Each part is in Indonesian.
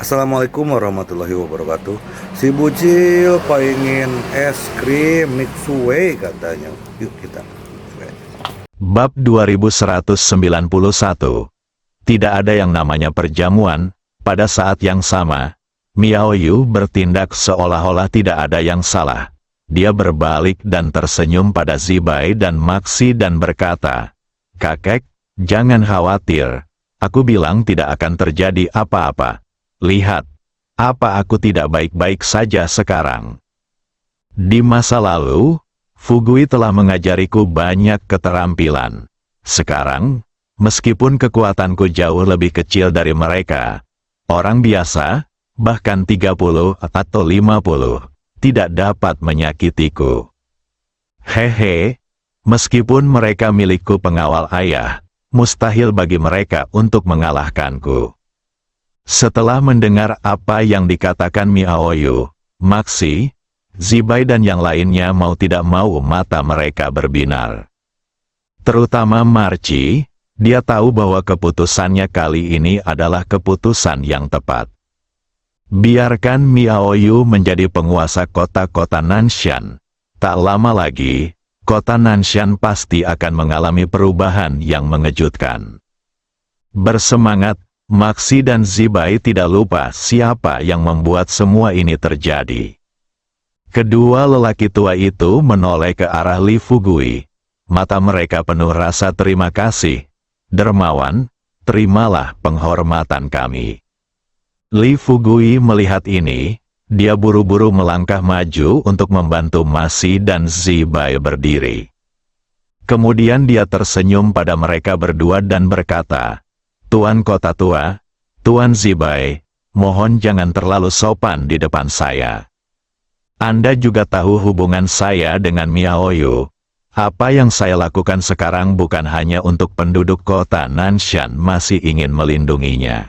Assalamualaikum warahmatullahi wabarakatuh. Si Bucil pengen es krim Mitsue katanya. Yuk kita. Bab 2191. Tidak ada yang namanya perjamuan. Pada saat yang sama, Miao Yu bertindak seolah-olah tidak ada yang salah. Dia berbalik dan tersenyum pada Zibai dan Maxi dan berkata, "Kakek, jangan khawatir. Aku bilang tidak akan terjadi apa-apa. Lihat, apa aku tidak baik-baik saja sekarang. Di masa lalu, Fugui telah mengajariku banyak keterampilan. Sekarang, meskipun kekuatanku jauh lebih kecil dari mereka, orang biasa, bahkan 30 atau 50, tidak dapat menyakitiku. Hehe, meskipun mereka milikku pengawal ayah, mustahil bagi mereka untuk mengalahkanku." Setelah mendengar apa yang dikatakan Miao Yu, Maxi, Zibai dan yang lainnya mau tidak mau mata mereka berbinar. Terutama Marci, dia tahu bahwa keputusannya kali ini adalah keputusan yang tepat. Biarkan Miao Yu menjadi penguasa kota-kota Nanshan. Tak lama lagi, kota Nanshan pasti akan mengalami perubahan yang mengejutkan. Bersemangat, Maxi dan Zibai tidak lupa siapa yang membuat semua ini terjadi. Kedua lelaki tua itu menoleh ke arah Li Fugui. Mata mereka penuh rasa terima kasih. "Dermawan, terimalah penghormatan kami." Li Fugui melihat ini, dia buru-buru melangkah maju untuk membantu Maxi dan Zibai berdiri. Kemudian dia tersenyum pada mereka berdua dan berkata, "Tuan Kota Tua, Tuan Zibai, mohon jangan terlalu sopan di depan saya. Anda juga tahu hubungan saya dengan Miao Yu. Apa yang saya lakukan sekarang bukan hanya untuk penduduk kota Nanshan, masih ingin melindunginya.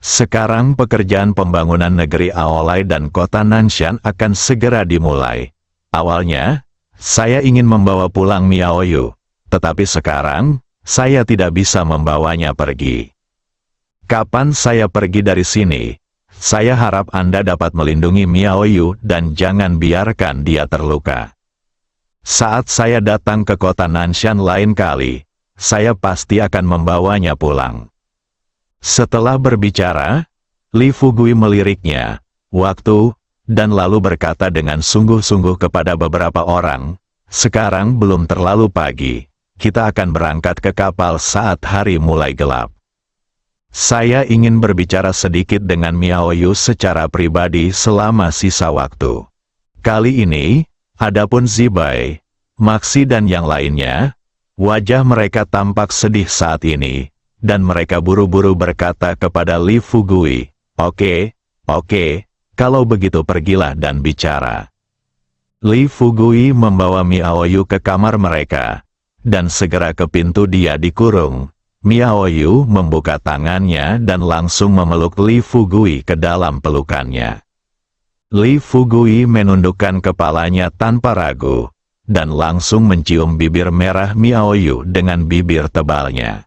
Sekarang pekerjaan pembangunan negeri Aolai dan kota Nanshan akan segera dimulai. Awalnya, saya ingin membawa pulang Miao Yu, tetapi sekarang, saya tidak bisa membawanya pergi. Kapan saya pergi dari sini, saya harap Anda dapat melindungi Miao Yu dan jangan biarkan dia terluka. Saat saya datang ke kota Nanshan lain kali, saya pasti akan membawanya pulang." Setelah berbicara, Li Fugui meliriknya, waktu, dan lalu berkata dengan sungguh-sungguh kepada beberapa orang, "Sekarang belum terlalu pagi. Kita akan berangkat ke kapal saat hari mulai gelap. Saya ingin berbicara sedikit dengan Miao Yu secara pribadi selama sisa waktu." Kali ini, adapun Zibai, Maxi dan yang lainnya, wajah mereka tampak sedih saat ini, dan mereka buru-buru berkata kepada Li Fugui, Oke, kalau begitu pergilah dan bicara." Li Fugui membawa Miao Yu ke kamar mereka, dan segera ke pintu dia dikurung. Miao Yu membuka tangannya dan langsung memeluk Li Fugui ke dalam pelukannya. Li Fugui menundukkan kepalanya tanpa ragu, dan langsung mencium bibir merah Miao Yu dengan bibir tebalnya.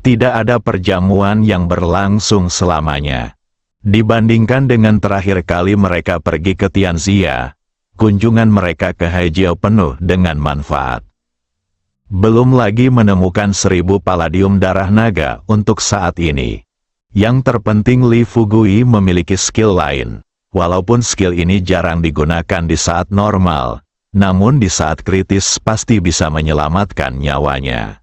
Tidak ada perjamuan yang berlangsung selamanya. Dibandingkan dengan terakhir kali mereka pergi ke Tianxia, kunjungan mereka ke Haijiao penuh dengan manfaat. Belum lagi menemukan 1000 palladium darah naga untuk saat ini. Yang terpenting Li Fugui memiliki skill lain. Walaupun skill ini jarang digunakan di saat normal, namun di saat kritis pasti bisa menyelamatkan nyawanya.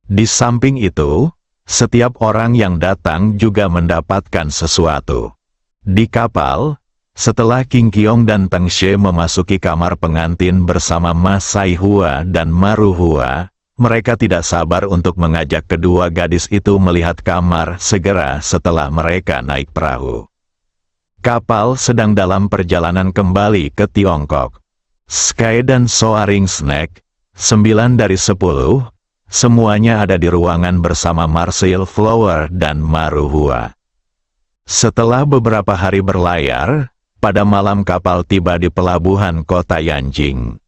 Di samping itu, setiap orang yang datang juga mendapatkan sesuatu. Di kapal, setelah King Qiong dan Teng She memasuki kamar pengantin bersama Ma Sai Hua dan Maru Hua, mereka tidak sabar untuk mengajak kedua gadis itu melihat kamar segera setelah mereka naik perahu. Kapal sedang dalam perjalanan kembali ke Tiongkok. Sky dan Soaring Snake, 9 dari 10, semuanya ada di ruangan bersama Marcel Flower dan Maru Hua. Setelah beberapa hari berlayar, pada malam kapal tiba di pelabuhan kota Yanjing.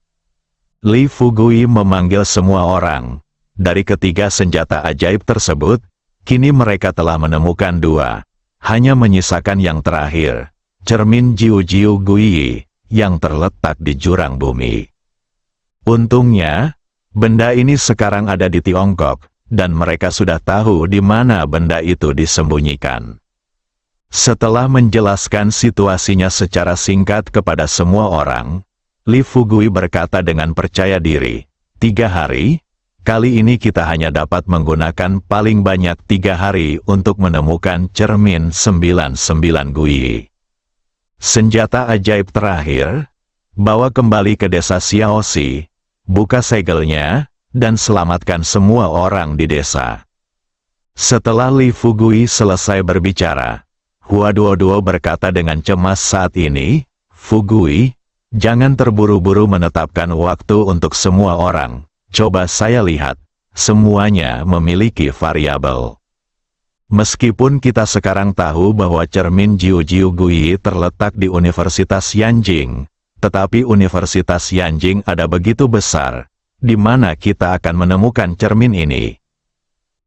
Li Fugui memanggil semua orang. Dari ketiga senjata ajaib tersebut, kini mereka telah menemukan 2. hanya menyisakan yang terakhir, cermin Jiu Jiu Guiyi, yang terletak di jurang bumi. Untungnya, benda ini sekarang ada di Tiongkok, dan mereka sudah tahu di mana benda itu disembunyikan. Setelah menjelaskan situasinya secara singkat kepada semua orang, Li Fugui berkata dengan percaya diri, 3 hari? Kali ini kita hanya dapat menggunakan paling banyak 3 hari untuk menemukan cermin 99 Guiyi. Senjata ajaib terakhir, bawa kembali ke desa Xiaoxi, buka segelnya, dan selamatkan semua orang di desa. Setelah Li Fugui selesai berbicara, Hua Duoduo berkata dengan cemas saat ini, Fugui, jangan terburu-buru menetapkan waktu untuk semua orang. Coba saya lihat, semuanya memiliki variabel. Meskipun kita sekarang tahu bahwa cermin Jiu Jiu Guiyi terletak di Universitas Yanjing, tetapi Universitas Yanjing ada begitu besar, di mana kita akan menemukan cermin ini.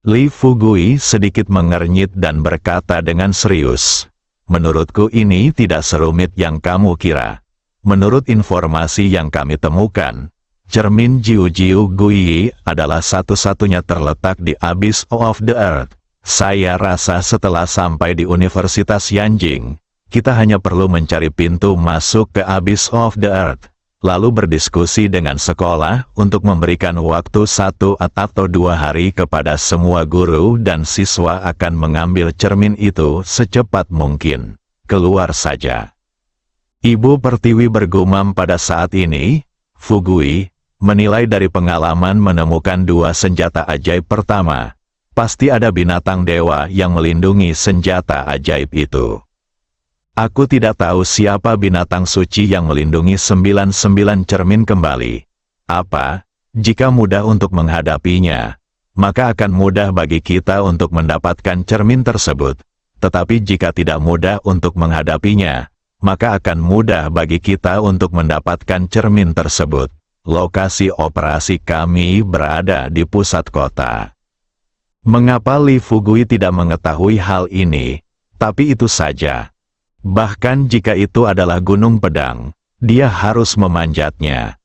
Li Fugui sedikit mengernyit dan berkata dengan serius, menurutku ini tidak serumit yang kamu kira. Menurut informasi yang kami temukan, cermin Jiu Jiu Guiyi adalah satu-satunya terletak di Abyss of the Earth. Saya rasa setelah sampai di Universitas Yanjing, kita hanya perlu mencari pintu masuk ke Abyss of the Earth, lalu berdiskusi dengan sekolah untuk memberikan waktu 1 atau 2 hari kepada semua guru dan siswa akan mengambil cermin itu secepat mungkin. Keluar saja. Ibu Pertiwi bergumam pada saat ini, Fugui, menilai dari pengalaman menemukan 2 senjata ajaib pertama, pasti ada binatang dewa yang melindungi senjata ajaib itu. Aku tidak tahu siapa binatang suci yang melindungi 99 cermin kembali. Apa, jika mudah untuk menghadapinya, maka akan mudah bagi kita untuk mendapatkan cermin tersebut. Tetapi jika tidak mudah untuk menghadapinya, maka akan mudah bagi kita untuk mendapatkan cermin tersebut. Lokasi operasi kami berada di pusat kota. Mengapa Li Fugui tidak mengetahui hal ini? Tapi itu saja. Bahkan jika itu adalah gunung pedang, dia harus memanjatnya.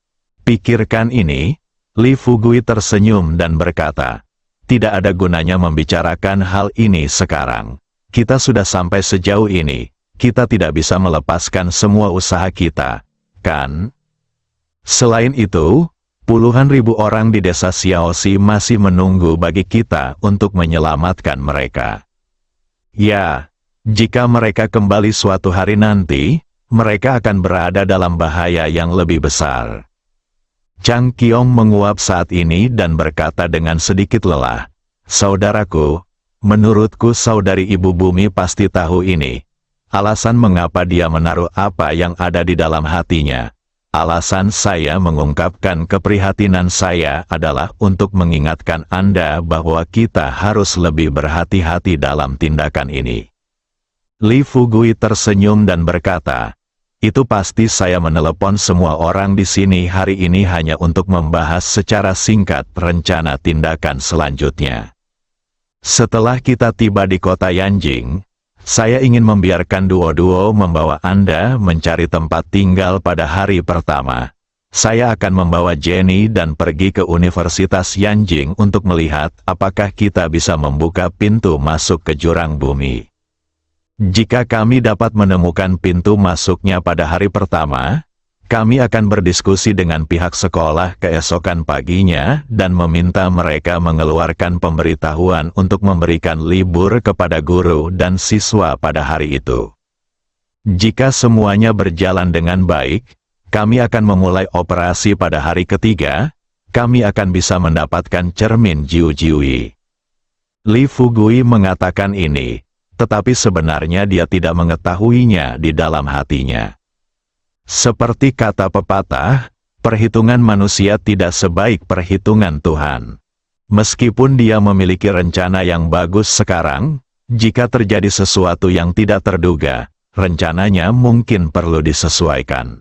Pikirkan ini, Li Fugui tersenyum dan berkata, tidak ada gunanya membicarakan hal ini sekarang. Kita sudah sampai sejauh ini, kita tidak bisa melepaskan semua usaha kita, kan? Selain itu, puluhan ribu orang di desa Xiaoxi masih menunggu bagi kita untuk menyelamatkan mereka. Ya, jika mereka kembali suatu hari nanti, mereka akan berada dalam bahaya yang lebih besar. Chang Qiong menguap saat ini dan berkata dengan sedikit lelah, saudaraku, menurutku saudari Ibu Bumi pasti tahu ini. Alasan mengapa dia menaruh apa yang ada di dalam hatinya. Alasan saya mengungkapkan keprihatinan saya adalah untuk mengingatkan Anda bahwa kita harus lebih berhati-hati dalam tindakan ini. Li Fugui tersenyum dan berkata, itu pasti saya menelepon semua orang di sini hari ini hanya untuk membahas secara singkat rencana tindakan selanjutnya. Setelah kita tiba di kota Yanjing, saya ingin membiarkan Duo-Duo membawa Anda mencari tempat tinggal pada hari pertama. Saya akan membawa Jenny dan pergi ke Universitas Yanjing untuk melihat apakah kita bisa membuka pintu masuk ke jurang bumi. Jika kami dapat menemukan pintu masuknya pada hari pertama, kami akan berdiskusi dengan pihak sekolah keesokan paginya dan meminta mereka mengeluarkan pemberitahuan untuk memberikan libur kepada guru dan siswa pada hari itu. Jika semuanya berjalan dengan baik, kami akan memulai operasi pada hari ketiga, kami akan bisa mendapatkan cermin Jiu Jiui. Li Fugui mengatakan ini, tetapi sebenarnya dia tidak mengetahuinya di dalam hatinya. Seperti kata pepatah, perhitungan manusia tidak sebaik perhitungan Tuhan. Meskipun dia memiliki rencana yang bagus sekarang, jika terjadi sesuatu yang tidak terduga, rencananya mungkin perlu disesuaikan.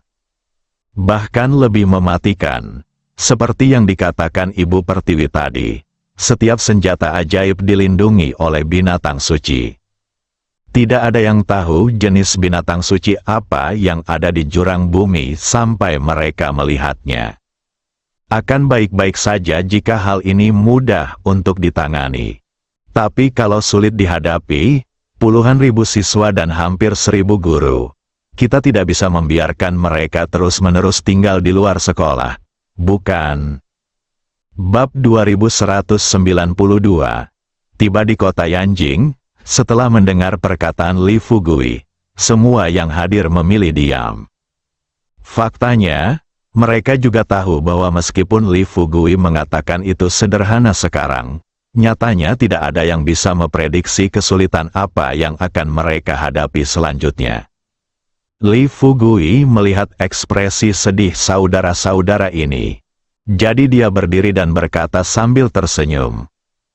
Bahkan lebih mematikan, seperti yang dikatakan Ibu Pertiwi tadi, setiap senjata ajaib dilindungi oleh binatang suci. Tidak ada yang tahu jenis binatang suci apa yang ada di jurang bumi sampai mereka melihatnya. Akan baik-baik saja jika hal ini mudah untuk ditangani. Tapi kalau sulit dihadapi, puluhan ribu siswa dan hampir 1000 guru, kita tidak bisa membiarkan mereka terus-menerus tinggal di luar sekolah. Bukan? Bab 2192. Tiba di kota Yanjing. Setelah mendengar perkataan Li Fugui, semua yang hadir memilih diam. Faktanya, mereka juga tahu bahwa meskipun Li Fugui mengatakan itu sederhana sekarang, nyatanya tidak ada yang bisa memprediksi kesulitan apa yang akan mereka hadapi selanjutnya. Li Fugui melihat ekspresi sedih saudara-saudara ini. Jadi dia berdiri dan berkata sambil tersenyum,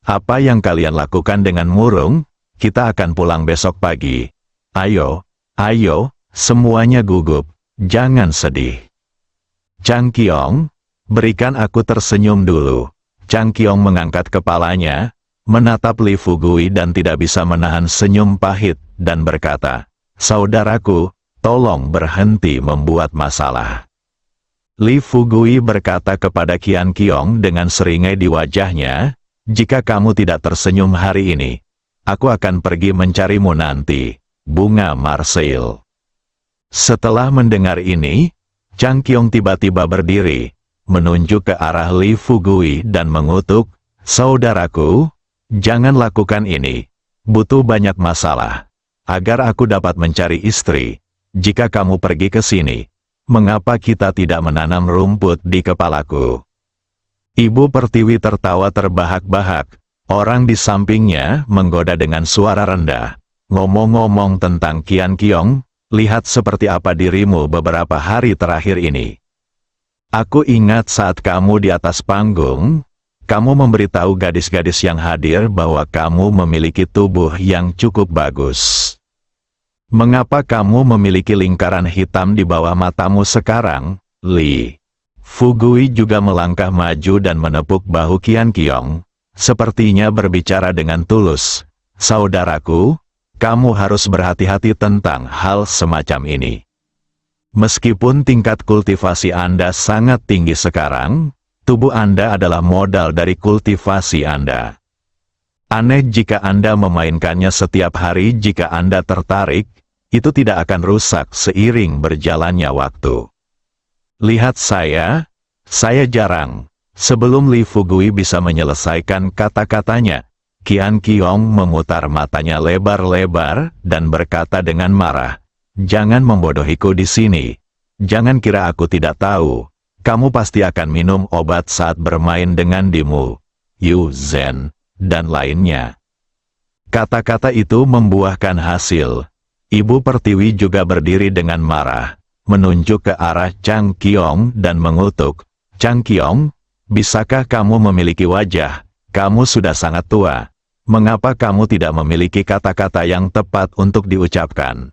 "Apa yang kalian lakukan dengan murung? Kita akan pulang besok pagi. Ayo, ayo, semuanya gugup, jangan sedih." Chang Qiong, berikan aku tersenyum dulu. Chang Qiong mengangkat kepalanya, menatap Li Fugui dan tidak bisa menahan senyum pahit, dan berkata, "Saudaraku, tolong berhenti membuat masalah." Li Fugui berkata kepada Qian Qiong dengan seringai di wajahnya, "Jika kamu tidak tersenyum hari ini, aku akan pergi mencarimu nanti, bunga Marseille." Setelah mendengar ini, Chang Qiong tiba-tiba berdiri, menunjuk ke arah Li Fugui dan mengutuk, "Saudaraku, jangan lakukan ini. Butuh banyak masalah. Agar aku dapat mencari istri, jika kamu pergi ke sini, mengapa kita tidak menanam rumput di kepalaku?" Ibu Pertiwi tertawa terbahak-bahak. Orang di sampingnya menggoda dengan suara rendah. "Ngomong-ngomong tentang Qian Qiong, lihat seperti apa dirimu beberapa hari terakhir ini. Aku ingat saat kamu di atas panggung, kamu memberitahu gadis-gadis yang hadir bahwa kamu memiliki tubuh yang cukup bagus. Mengapa kamu memiliki lingkaran hitam di bawah matamu sekarang, Li?" Fugui juga melangkah maju dan menepuk bahu Qian Qiong. Sepertinya berbicara dengan tulus, "Saudaraku, kamu harus berhati-hati tentang hal semacam ini. Meskipun tingkat kultivasi Anda sangat tinggi sekarang, tubuh Anda adalah modal dari kultivasi Anda. Aneh jika Anda memainkannya setiap hari. Jika Anda tertarik, itu tidak akan rusak seiring berjalannya waktu. Lihat saya jarang." Sebelum Li Fugui bisa menyelesaikan kata-katanya, Qian Qiong memutar matanya lebar-lebar dan berkata dengan marah, "Jangan membodohiku di sini. Jangan kira aku tidak tahu. Kamu pasti akan minum obat saat bermain dengan Dimu, Yu Zhen, dan lainnya." Kata-kata itu membuahkan hasil. Ibu Pertiwi juga berdiri dengan marah, menunjuk ke arah Chang Qiong dan mengutuk, "Chang Qiong, bisakah kamu memiliki wajah? Kamu sudah sangat tua. Mengapa kamu tidak memiliki kata-kata yang tepat untuk diucapkan?"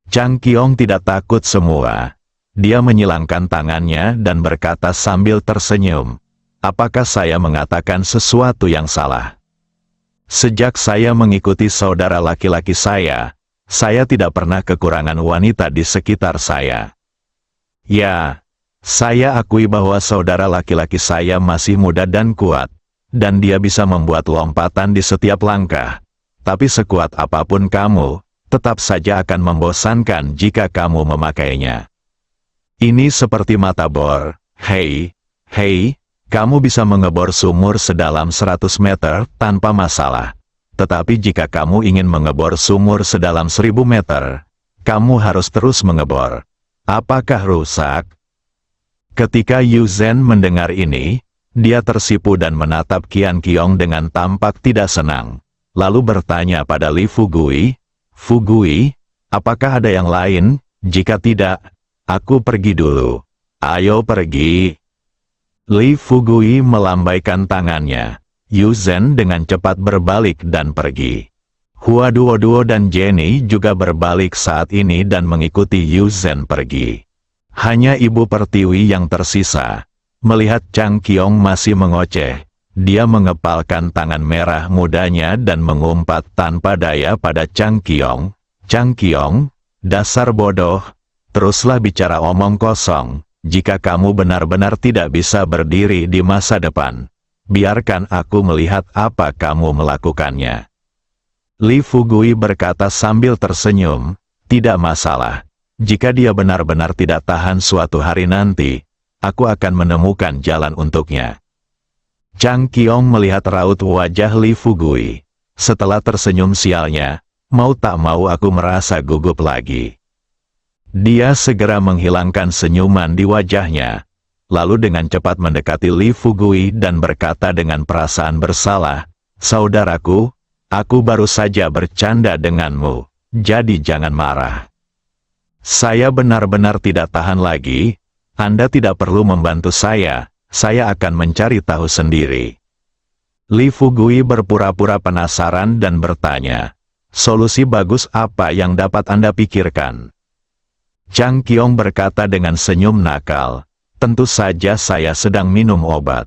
Chang Qiong tidak takut semua. Dia menyilangkan tangannya dan berkata sambil tersenyum, "Apakah saya mengatakan sesuatu yang salah? Sejak saya mengikuti saudara laki-laki saya tidak pernah kekurangan wanita di sekitar saya. Ya, saya akui bahwa saudara laki-laki saya masih muda dan kuat, dan dia bisa membuat lompatan di setiap langkah. Tapi sekuat apapun kamu, tetap saja akan membosankan jika kamu memakainya. Ini seperti mata bor. Hei, kamu bisa mengebor sumur sedalam 100 meter tanpa masalah. Tetapi jika kamu ingin mengebor sumur sedalam 1000 meter, kamu harus terus mengebor. Apakah rusak?" Ketika Yu Zhen mendengar ini, dia tersipu dan menatap Qian Qiong dengan tampak tidak senang. Lalu bertanya pada Li Fugui, "Fugui, apakah ada yang lain? Jika tidak, aku pergi dulu." "Ayo pergi." Li Fugui melambaikan tangannya. Yu Zhen dengan cepat berbalik dan pergi. Hua Duo dan Jenny juga berbalik saat ini dan mengikuti Yu Zhen pergi. Hanya Ibu Pertiwi yang tersisa. Melihat Chang Qiong masih mengoceh, Dia mengepalkan tangan merah mudanya dan mengumpat tanpa daya pada Chang Qiong. Chang Qiong, dasar bodoh, teruslah bicara omong kosong. Jika kamu benar-benar tidak bisa berdiri di masa depan, biarkan aku melihat apa kamu melakukannya. Li Fugui berkata sambil tersenyum, tidak masalah. Jika dia benar-benar tidak tahan suatu hari nanti, aku akan menemukan jalan untuknya. Chang Qiong melihat raut wajah Li Fugui. Setelah tersenyum sialnya, mau tak mau aku merasa gugup lagi. Dia segera menghilangkan senyuman di wajahnya, lalu dengan cepat mendekati Li Fugui dan berkata dengan perasaan bersalah, "Saudaraku, aku baru saja bercanda denganmu, jadi jangan marah. Saya benar-benar tidak tahan lagi, Anda tidak perlu membantu saya akan mencari tahu sendiri." Li Fugui berpura-pura penasaran dan bertanya, "Solusi bagus apa yang dapat Anda pikirkan?" Chang Qiong berkata dengan senyum nakal, "Tentu saja saya sedang minum obat.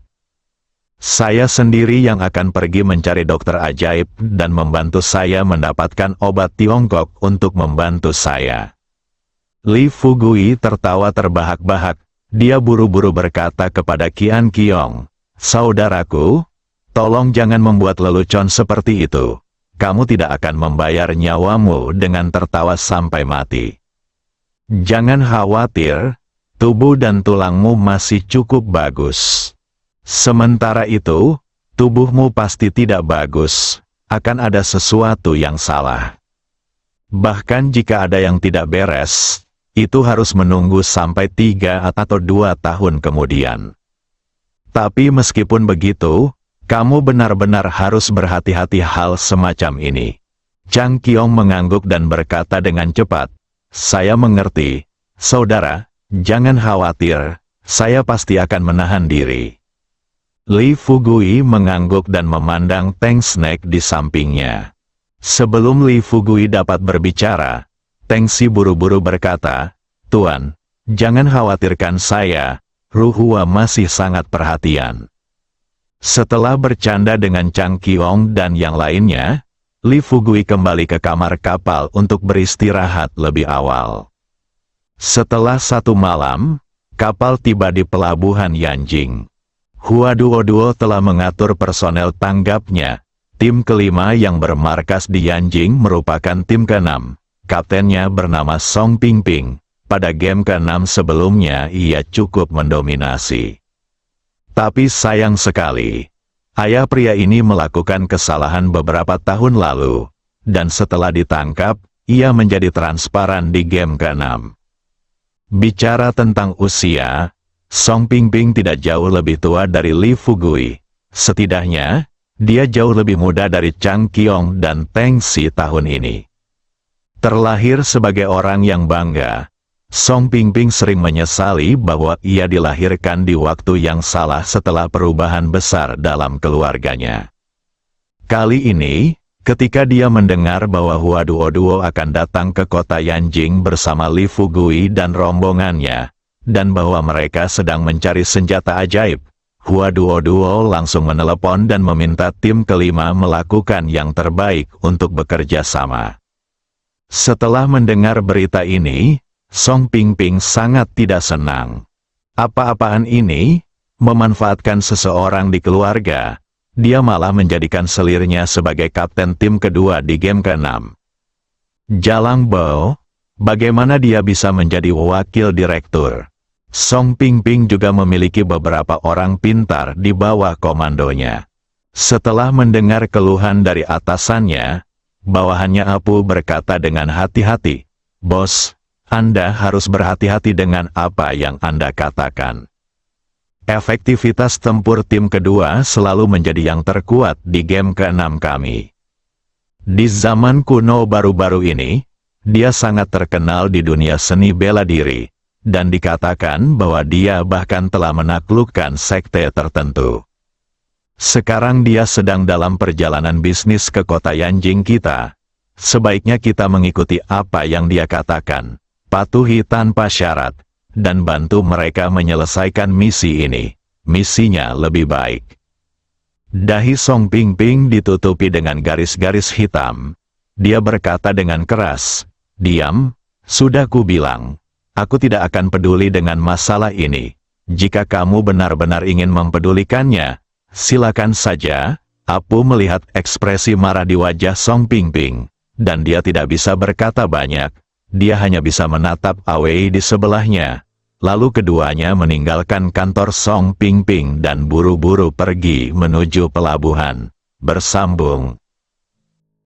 Saya sendiri yang akan pergi mencari dokter ajaib dan membantu saya mendapatkan obat Tiongkok untuk membantu saya." Li Fugui tertawa terbahak-bahak. Dia buru-buru berkata kepada Qian Qiong, "Saudaraku, tolong jangan membuat lelucon seperti itu. Kamu tidak akan membayar nyawamu dengan tertawa sampai mati. Jangan khawatir, tubuh dan tulangmu masih cukup bagus. Sementara itu, tubuhmu pasti tidak bagus, akan ada sesuatu yang salah. Bahkan jika ada yang tidak beres, itu harus menunggu sampai 3 atau 2 tahun kemudian. Tapi meskipun begitu, kamu benar-benar harus berhati-hati hal semacam ini." Chang Qiong mengangguk dan berkata dengan cepat, "Saya mengerti, saudara, jangan khawatir, saya pasti akan menahan diri." Li Fugui mengangguk dan memandang Teng Snake di sampingnya. Sebelum Li Fugui dapat berbicara, Teng Si buru-buru berkata, "Tuan, jangan khawatirkan saya, Ruhua masih sangat perhatian." Setelah bercanda dengan Chang Qiong dan yang lainnya, Li Fugui kembali ke kamar kapal untuk beristirahat lebih awal. Setelah 1 malam, kapal tiba di pelabuhan Yanjing. Hua Duo telah mengatur personel tanggapnya. Tim kelima yang bermarkas di Yanjing merupakan tim ke-6. Kaptennya bernama Song Pingping. Pada game ke-6 sebelumnya ia cukup mendominasi. Tapi sayang sekali, ayah pria ini melakukan kesalahan beberapa tahun lalu, dan setelah ditangkap, ia menjadi transparan di game ke-6. Bicara tentang usia, Song Pingping tidak jauh lebih tua dari Li Fugui. Setidaknya, dia jauh lebih muda dari Chang Qiong dan Teng Si tahun ini. Terlahir sebagai orang yang bangga, Song Pingping sering menyesali bahwa ia dilahirkan di waktu yang salah setelah perubahan besar dalam keluarganya. Kali ini, ketika dia mendengar bahwa Hua Duo akan datang ke kota Yanjing bersama Li Fugui dan rombongannya, dan bahwa mereka sedang mencari senjata ajaib, Hua Duo langsung menelepon dan meminta tim kelima melakukan yang terbaik untuk bekerja sama. Setelah mendengar berita ini, Song Pingping sangat tidak senang. Apa-apaan ini? Memanfaatkan seseorang di keluarga, dia malah menjadikan selirnya sebagai kapten tim kedua di game ke-6. Jalang Bao, bagaimana dia bisa menjadi wakil direktur? Song Pingping juga memiliki beberapa orang pintar di bawah komandonya. Setelah mendengar keluhan dari atasannya, bawahannya Apu berkata dengan hati-hati, "Bos, Anda harus berhati-hati dengan apa yang Anda katakan. Efektivitas tempur tim kedua selalu menjadi yang terkuat di game ke-6 kami. Di zaman kuno baru-baru ini, dia sangat terkenal di dunia seni bela diri, dan dikatakan bahwa dia bahkan telah menaklukkan sekte tertentu. Sekarang dia sedang dalam perjalanan bisnis ke kota Yanjing kita. Sebaiknya kita mengikuti apa yang dia katakan, patuhi tanpa syarat, dan bantu mereka menyelesaikan misi ini. Misinya lebih baik." Dahi Song Pingping ditutupi dengan garis-garis hitam. Dia berkata dengan keras, "Diam, sudah ku bilang. Aku tidak akan peduli dengan masalah ini. Jika kamu benar-benar ingin mempedulikannya, silakan saja." Apu melihat ekspresi marah di wajah Song Pingping, dan dia tidak bisa berkata banyak. Dia hanya bisa menatap Awei di sebelahnya. Lalu keduanya meninggalkan kantor Song Pingping dan buru-buru pergi menuju pelabuhan. Bersambung.